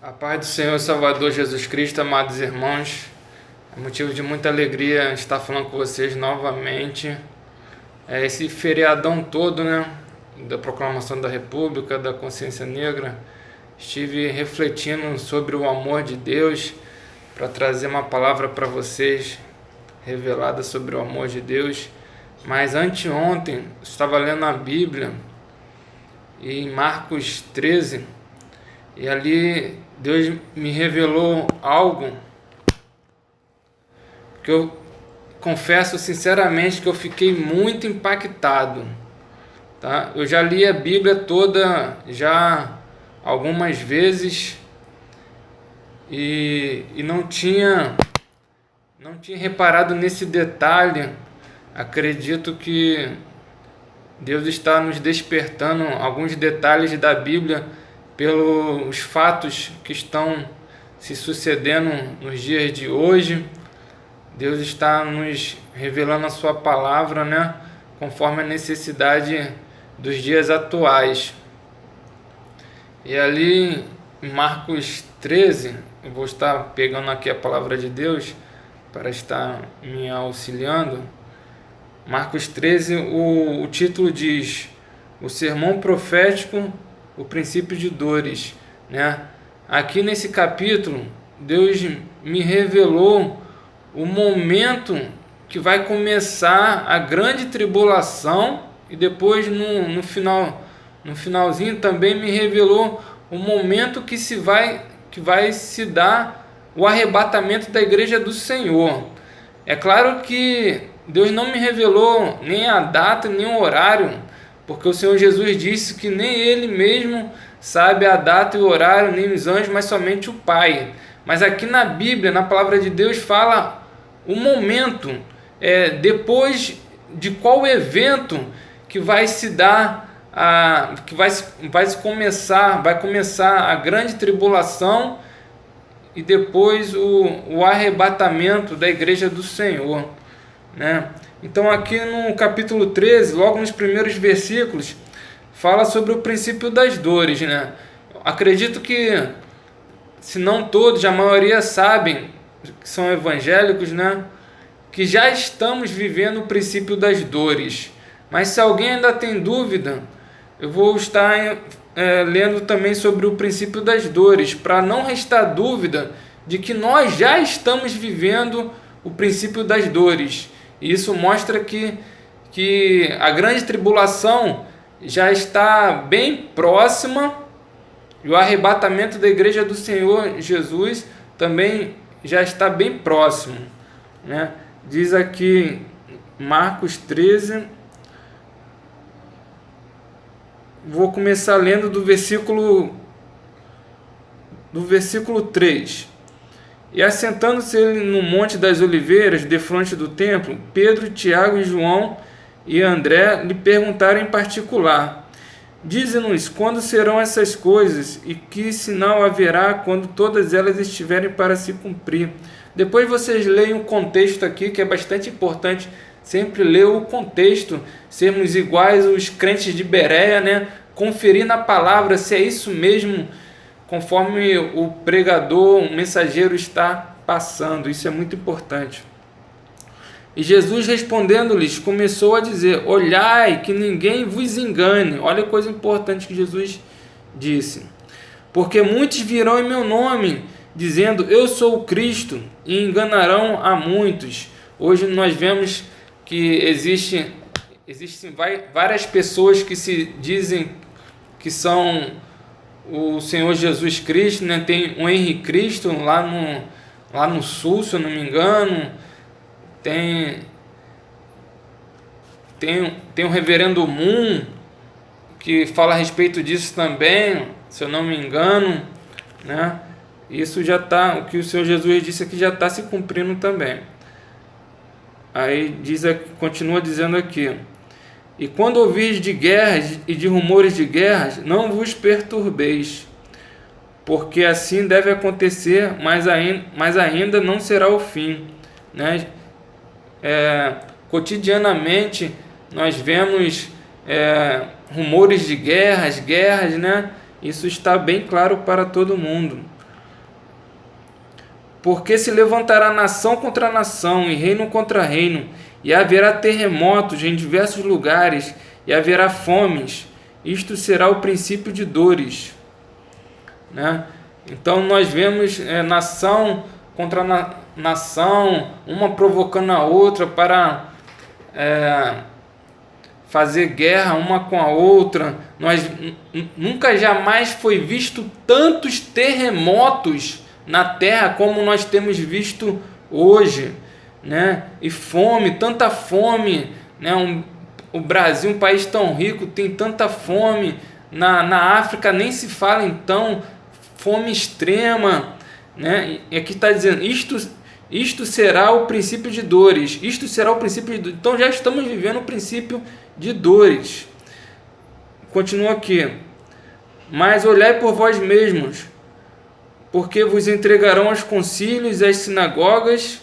A paz do Senhor Salvador Jesus Cristo, amados irmãos, é motivo de muita alegria estar falando com vocês novamente. Esse feriadão todo, da proclamação da República, da Consciência Negra, estive refletindo sobre o amor de Deus para trazer uma palavra para vocês revelada sobre o amor de Deus. Mas anteontem, estava lendo a Bíblia e em Marcos 13, e ali Deus me revelou algo que eu confesso sinceramente que eu fiquei muito impactado, tá? Eu já li a Bíblia toda já algumas vezes e não tinha reparado nesse detalhe. Acredito que Deus está nos despertando alguns detalhes da Bíblia pelos fatos que estão se sucedendo nos dias de hoje. Deus está nos revelando a sua palavra, conforme a necessidade dos dias atuais. E ali em Marcos 13, eu vou estar pegando aqui a palavra de Deus para estar me auxiliando. Marcos 13, o título diz: o sermão profético, o princípio de dores, Aqui nesse capítulo, Deus me revelou o momento que vai começar a grande tribulação, e depois no finalzinho também me revelou o momento que vai se dar o arrebatamento da igreja do Senhor. É claro que Deus não me revelou nem a data, nem o horário, porque o Senhor Jesus disse que nem Ele mesmo sabe a data e o horário, nem os anjos, mas somente o Pai. Mas aqui na Bíblia, na palavra de Deus, fala o momento, depois de qual evento que vai se dar, vai começar a grande tribulação e depois o arrebatamento da igreja do Senhor, Então aqui no capítulo 13, logo nos primeiros versículos, fala sobre o princípio das dores, Acredito que, se não todos, a maioria sabem, que são evangélicos, que já estamos vivendo o princípio das dores. Mas se alguém ainda tem dúvida, eu vou estar lendo também sobre o princípio das dores, para não restar dúvida de que nós já estamos vivendo o princípio das dores. E isso mostra que a grande tribulação já está bem próxima e o arrebatamento da igreja do Senhor Jesus também já está bem próximo, Diz aqui Marcos 13, vou começar lendo do versículo 3. E assentando-se ele no Monte das Oliveiras, defronte do templo, Pedro, Tiago e João e André lhe perguntaram em particular: dize-nos quando serão essas coisas e que sinal haverá quando todas elas estiverem para se cumprir. Depois vocês leiam o contexto aqui, que é bastante importante sempre ler o contexto, sermos iguais aos crentes de Bereia, conferir na palavra se é isso mesmo, conforme o pregador, o mensageiro está passando. Isso é muito importante. E Jesus, respondendo-lhes, começou a dizer: olhai que ninguém vos engane. Olha a coisa importante que Jesus disse: porque muitos virão em meu nome, dizendo eu sou o Cristo, e enganarão a muitos. Hoje nós vemos que existem várias pessoas que se dizem que são o Senhor Jesus Cristo, Tem o Henrique Cristo lá no sul, se eu não me engano. Tem o reverendo Moon, que fala a respeito disso também, se eu não me engano, Isso já está, o que o Senhor Jesus disse aqui já está se cumprindo também. Aí continua dizendo aqui: e quando ouvis de guerras e de rumores de guerras, não vos perturbeis, porque assim deve acontecer, mas ainda não será o fim, Cotidianamente nós vemos rumores de guerras, Isso está bem claro para todo mundo. Porque se levantará nação contra nação e reino contra reino, e haverá terremotos em diversos lugares, e haverá fomes. Isto será o princípio de dores. Né? Então nós vemos nação contra nação, uma provocando a outra para fazer guerra uma com a outra. Nunca jamais foi visto tantos terremotos na terra como nós temos visto hoje, né? E fome, tanta fome, né? O Brasil, um país tão rico, tem tanta fome. Na África nem se fala, então, fome extrema, né? E aqui está dizendo, isto será o princípio de dores. Isto será o princípio de dores. Então já estamos vivendo o princípio de dores. Continua aqui. Mas olhai por vós mesmos, porque vos entregarão aos concílios e às sinagogas,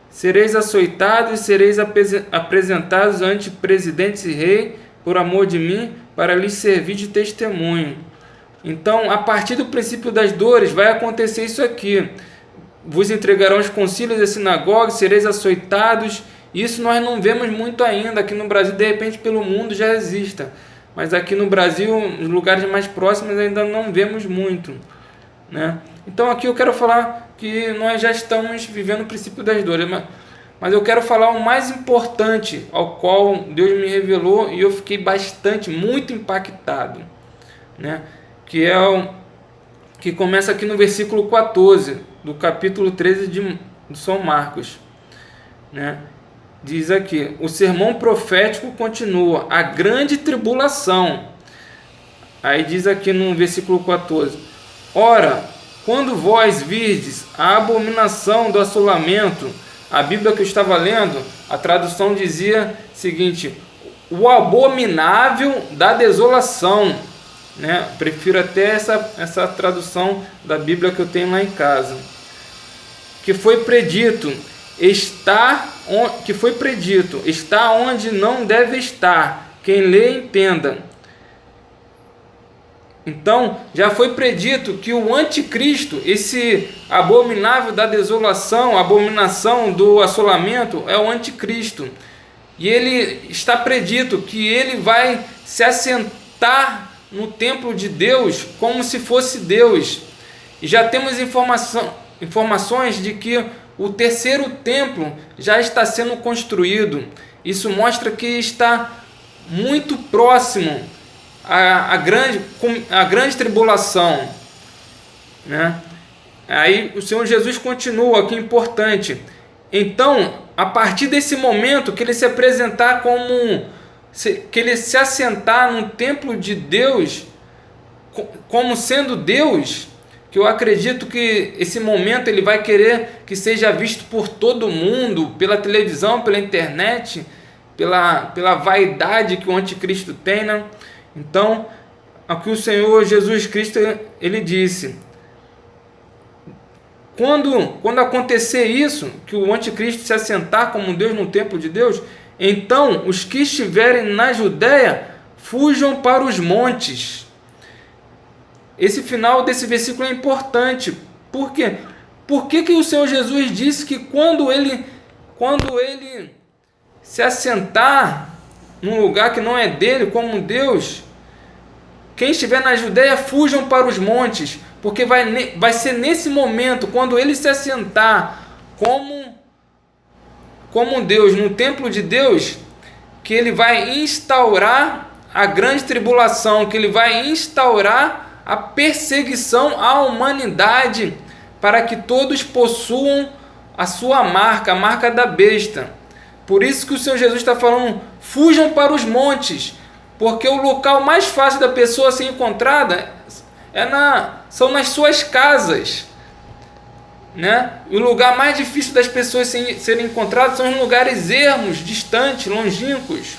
sereis açoitados e sereis apresentados ante presidentes e rei, por amor de mim, para lhes servir de testemunho. Então, a partir do princípio das dores, vai acontecer isso aqui. Vos entregarão aos concílios e às sinagogas, sereis açoitados. Isso nós não vemos muito ainda. Aqui no Brasil, de repente, pelo mundo já exista. Mas aqui no Brasil, nos lugares mais próximos, ainda não vemos muito, né? Então aqui eu quero falar que nós já estamos vivendo o princípio das dores, mas eu quero falar o mais importante ao qual Deus me revelou e eu fiquei muito impactado, né? Que é que começa aqui no versículo 14 do capítulo 13 de São Marcos, né? Diz aqui, o sermão profético continua, a grande tribulação. Aí diz aqui no versículo 14, ora, quando vós virdes a abominação do assolamento, a Bíblia que eu estava lendo, a tradução dizia o seguinte, o abominável da desolação, né? Prefiro até essa tradução da Bíblia que eu tenho lá em casa, que foi predito, está onde não deve estar, quem lê entenda. Então, já foi predito que o anticristo, esse abominável da desolação, abominação do assolamento, é o anticristo. E ele está predito que ele vai se assentar no templo de Deus como se fosse Deus. E já temos informações de que o terceiro templo já está sendo construído. Isso mostra que está muito próximo a grande tribulação, né? Aí o Senhor Jesus continua, que importante. Então, a partir desse momento que ele se apresentar que ele se assentar no templo de Deus, como sendo Deus, que eu acredito que esse momento ele vai querer que seja visto por todo mundo, pela televisão, pela internet, pela vaidade que o anticristo tem, né? Então, aqui o Senhor Jesus Cristo, ele disse, quando acontecer isso, que o anticristo se assentar como Deus no templo de Deus, então os que estiverem na Judéia fujam para os montes. Esse final desse versículo é importante. Por quê? Por que o Senhor Jesus disse que quando ele se assentar num lugar que não é dele, como Deus, quem estiver na Judéia, fujam para os montes, porque vai ser nesse momento, quando ele se assentar como Deus, no templo de Deus, que ele vai instaurar a grande tribulação, que ele vai instaurar a perseguição à humanidade, para que todos possuam a sua marca, a marca da besta. Por isso que o Senhor Jesus está falando, fujam para os montes, porque o local mais fácil da pessoa ser encontrada são nas suas casas, né? E o lugar mais difícil das pessoas serem encontradas são os lugares ermos, distantes, longínquos.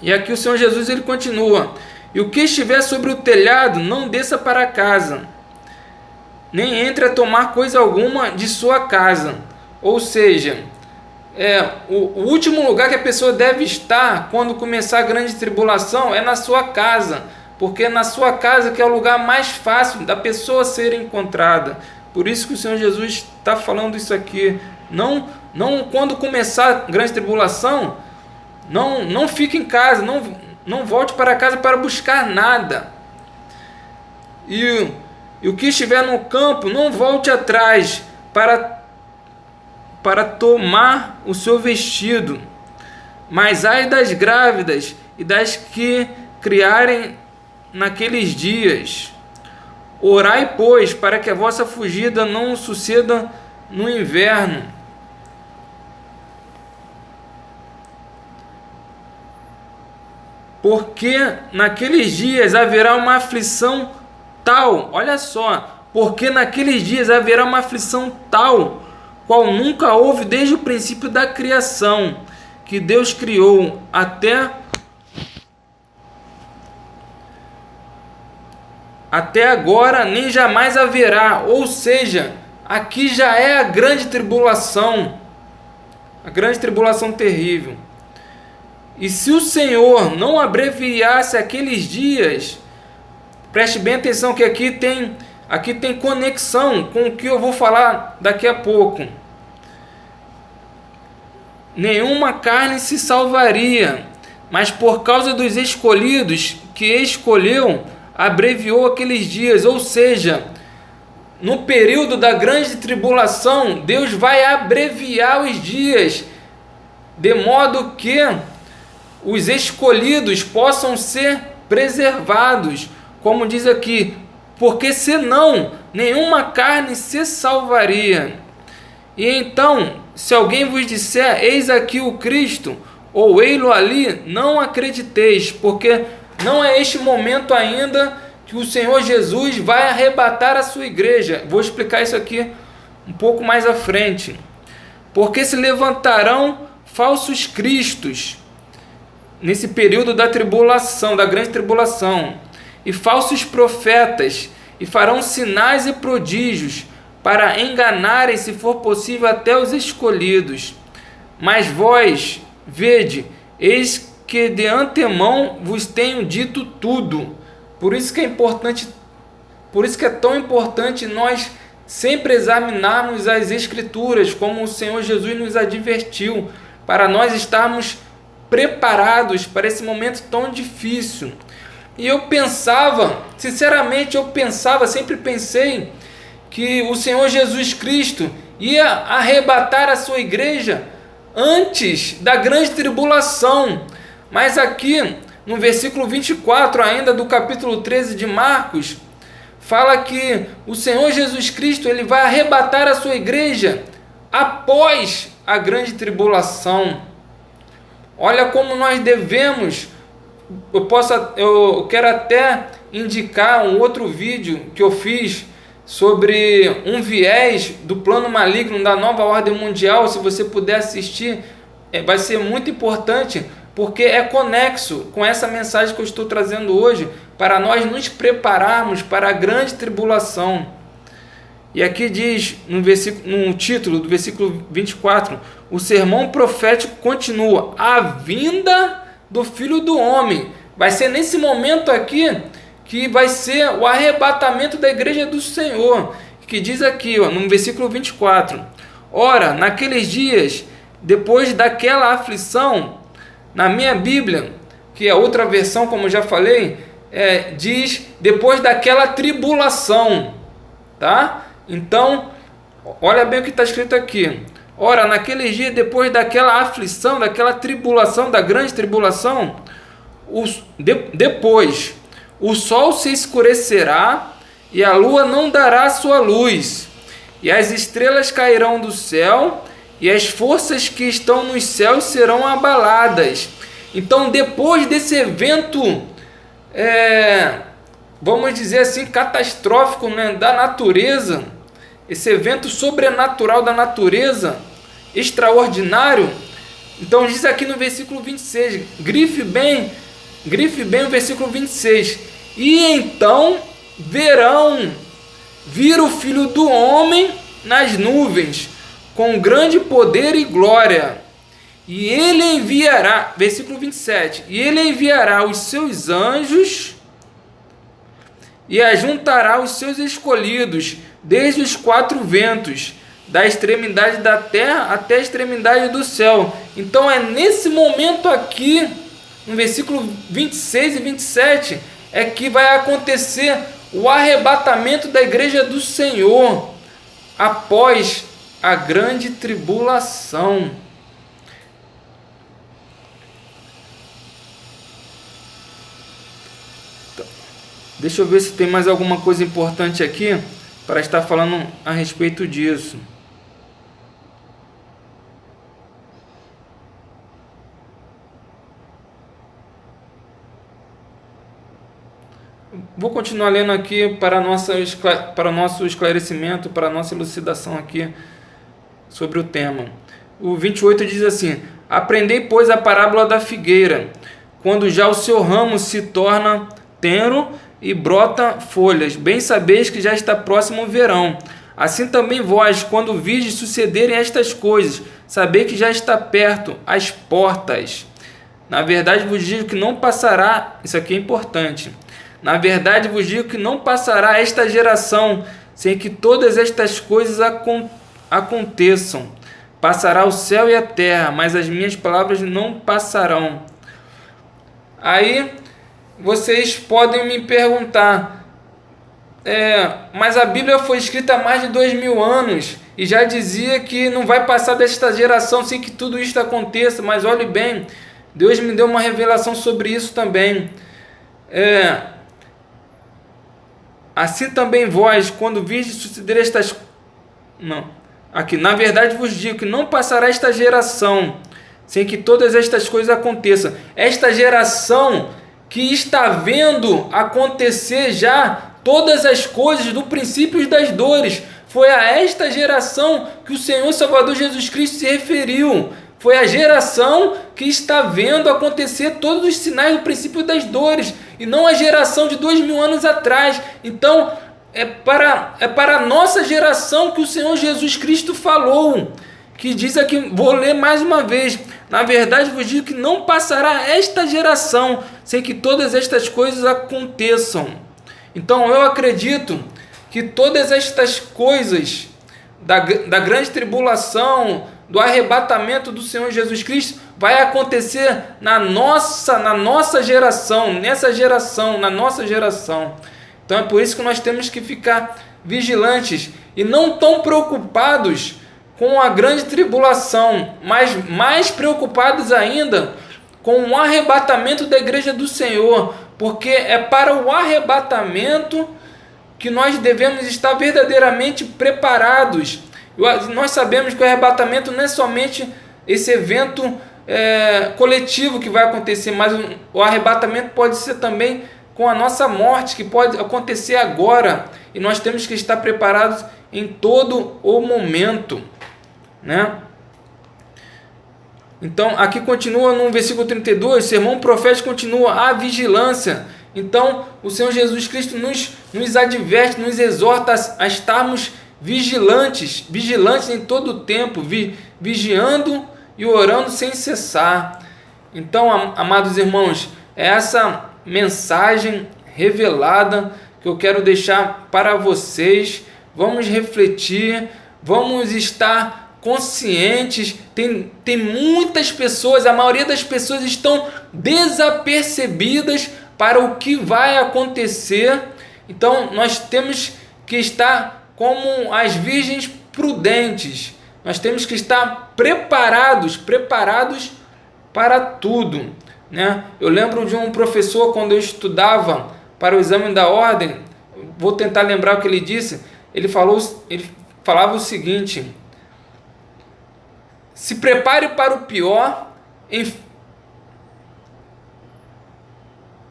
E aqui o Senhor Jesus ele continua, e o que estiver sobre o telhado não desça para casa, nem entre a tomar coisa alguma de sua casa. Ou seja, o último lugar que a pessoa deve estar quando começar a grande tribulação é na sua casa, porque é na sua casa que é o lugar mais fácil da pessoa ser encontrada, Por isso que o Senhor Jesus está falando isso aqui. Não quando começar a grande tribulação, não fique em casa, não volte para casa para buscar nada. E o que estiver no campo, não volte atrás para tomar o seu vestido. Mas ai das grávidas e das que criarem naqueles dias. Orai, pois, para que a vossa fugida não suceda no inverno. Porque naqueles dias haverá uma aflição tal, olha só, porque naqueles dias haverá uma aflição tal, qual nunca houve desde o princípio da criação, que Deus criou até agora, nem jamais haverá. Ou seja, aqui já é a grande tribulação terrível. E se o Senhor não abreviasse aqueles dias, preste bem atenção que aqui tem conexão com o que eu vou falar daqui a pouco. Nenhuma carne se salvaria, mas por causa dos escolhidos que escolheu, abreviou aqueles dias. Ou seja, no período da grande tribulação, Deus vai abreviar os dias, de modo que os escolhidos possam ser preservados, como diz aqui, porque senão nenhuma carne se salvaria. E então, se alguém vos disser, eis aqui o Cristo, ou ei-lo ali, não acrediteis, porque não é este momento ainda que o Senhor Jesus vai arrebatar a sua igreja. Vou explicar isso aqui um pouco mais à frente. Porque se levantarão falsos cristos nesse período da tribulação, da grande tribulação, e falsos profetas, e farão sinais e prodígios, para enganarem, se for possível, até os escolhidos. Mas vós, vede, eis que de antemão vos tenho dito tudo. Por isso que é tão importante nós sempre examinarmos as Escrituras, como o Senhor Jesus nos advertiu, para nós estarmos preparados para esse momento tão difícil. E eu pensava, sinceramente, sempre pensei que o Senhor Jesus Cristo ia arrebatar a sua igreja antes da grande tribulação. Mas aqui, no versículo 24 ainda do capítulo 13 de Marcos, fala que o Senhor Jesus Cristo ele vai arrebatar a sua igreja após a grande tribulação. Olha como nós devemos. Eu quero até indicar um outro vídeo que eu fiz sobre um viés do plano maligno da nova ordem mundial. Se você puder assistir, vai ser muito importante, porque é conexo com essa mensagem que eu estou trazendo hoje, para nós nos prepararmos para a grande tribulação. E aqui diz, no título do versículo 24, o sermão profético continua: a vinda do Filho do Homem. Vai ser nesse momento aqui que vai ser o arrebatamento da igreja do Senhor, que diz aqui, no versículo 24, ora, naqueles dias, depois daquela aflição, na minha Bíblia, que é outra versão, como eu já falei, diz, depois daquela tribulação, tá? Então, olha bem o que está escrito aqui, ora, naqueles dias, depois daquela aflição, daquela tribulação, da grande tribulação, depois o sol se escurecerá e a lua não dará sua luz, e as estrelas cairão do céu, e as forças que estão nos céus serão abaladas. Então, depois desse evento, vamos dizer assim, catastrófico, né, da natureza, esse evento sobrenatural da natureza, extraordinário, então diz aqui no versículo 26, grife bem o versículo 26, e então vir o Filho do Homem nas nuvens, com grande poder e glória, e ele enviará, versículo 27, e ele enviará os seus anjos, e ajuntará os seus escolhidos desde os quatro ventos, da extremidade da terra até a extremidade do céu. Então é nesse momento aqui, no versículo 26 e 27, é que vai acontecer o arrebatamento da igreja do Senhor após a grande tribulação. Deixa eu ver se tem mais alguma coisa importante aqui para estar falando a respeito disso. Vou continuar lendo aqui para o nosso esclarecimento, para a nossa elucidação aqui sobre o tema. O 28 diz assim: aprendei, pois, a parábola da figueira, quando já o seu ramo se torna tenro e brota folhas, bem sabeis que já está próximo o verão. Assim também vós, quando virdes sucederem estas coisas, sabei que já está perto as portas. Na verdade vos digo que não passará, isso aqui é importante, na verdade vos digo que não passará esta geração sem que todas estas coisas aconteçam. Passará o céu e a terra, mas as minhas palavras não passarão. Aí vocês podem me perguntar, mas a Bíblia foi escrita há mais de 2000 anos e já dizia que não vai passar desta geração sem que tudo isto aconteça. Mas olhe bem, Deus me deu uma revelação sobre isso também. Assim também vós, quando virdes suceder estas... Não, aqui, na verdade vos digo que não passará esta geração sem que todas estas coisas aconteçam. Esta geração que está vendo acontecer já todas as coisas do princípio das dores. Foi a esta geração que o Senhor Salvador Jesus Cristo se referiu. Foi a geração que está vendo acontecer todos os sinais do princípio das dores, e não a geração de 2000 anos atrás. Então, é para a nossa geração que o Senhor Jesus Cristo falou, que diz aqui, vou ler mais uma vez: na verdade vos digo que não passará esta geração sem que todas estas coisas aconteçam. Então eu acredito que todas estas coisas da grande tribulação, do arrebatamento do Senhor Jesus Cristo, vai acontecer na nossa geração, na nossa geração. Então é por isso que nós temos que ficar vigilantes e não tão preocupados com a grande tribulação, mas mais preocupados ainda com o arrebatamento da igreja do Senhor, porque é para o arrebatamento que nós devemos estar verdadeiramente preparados. Nós sabemos que o arrebatamento não é somente esse evento coletivo que vai acontecer, mas o arrebatamento pode ser também com a nossa morte, que pode acontecer agora, e nós temos que estar preparados em todo o momento, né? Então aqui continua no versículo 32, o sermão profético continua: a vigilância. Então o Senhor Jesus Cristo nos adverte, nos exorta a estarmos vigilantes em todo o tempo, vigiando e orando sem cessar. Então, amados irmãos, é essa mensagem revelada que eu quero deixar para vocês. Vamos refletir, vamos estar conscientes. Tem muitas pessoas, a maioria das pessoas estão desapercebidas para o que vai acontecer. Então nós temos que estar como as virgens prudentes. Nós temos que estar preparados para tudo, né? Eu lembro de um professor, quando eu estudava para o exame da ordem, vou tentar lembrar o que ele disse. Ele falava o seguinte: se prepare para o pior,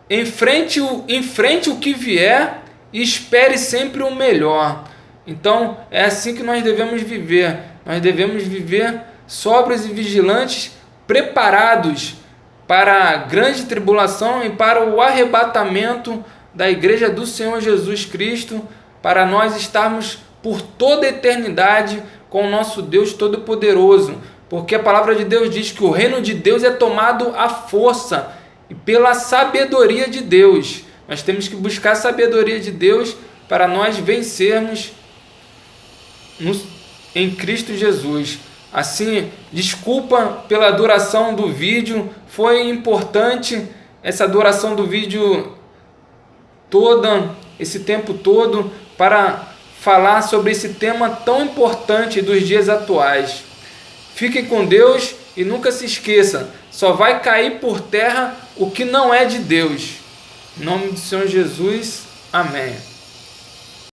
enfrente o que vier e espere sempre o melhor. Então é assim que nós devemos viver. Nós devemos viver sóbrios e vigilantes, preparados para a grande tribulação e para o arrebatamento da igreja do Senhor Jesus Cristo, para nós estarmos por toda a eternidade com o nosso Deus Todo-Poderoso, porque a palavra de Deus diz que o reino de Deus é tomado à força e pela sabedoria de Deus. Nós temos que buscar a sabedoria de Deus para nós vencermos em Cristo Jesus. Assim, desculpa pela duração do vídeo, foi importante essa duração do vídeo toda, esse tempo todo, para falar sobre esse tema tão importante dos dias atuais. Fiquem com Deus e nunca se esqueça, só vai cair por terra o que não é de Deus. Em nome do Senhor Jesus, amém.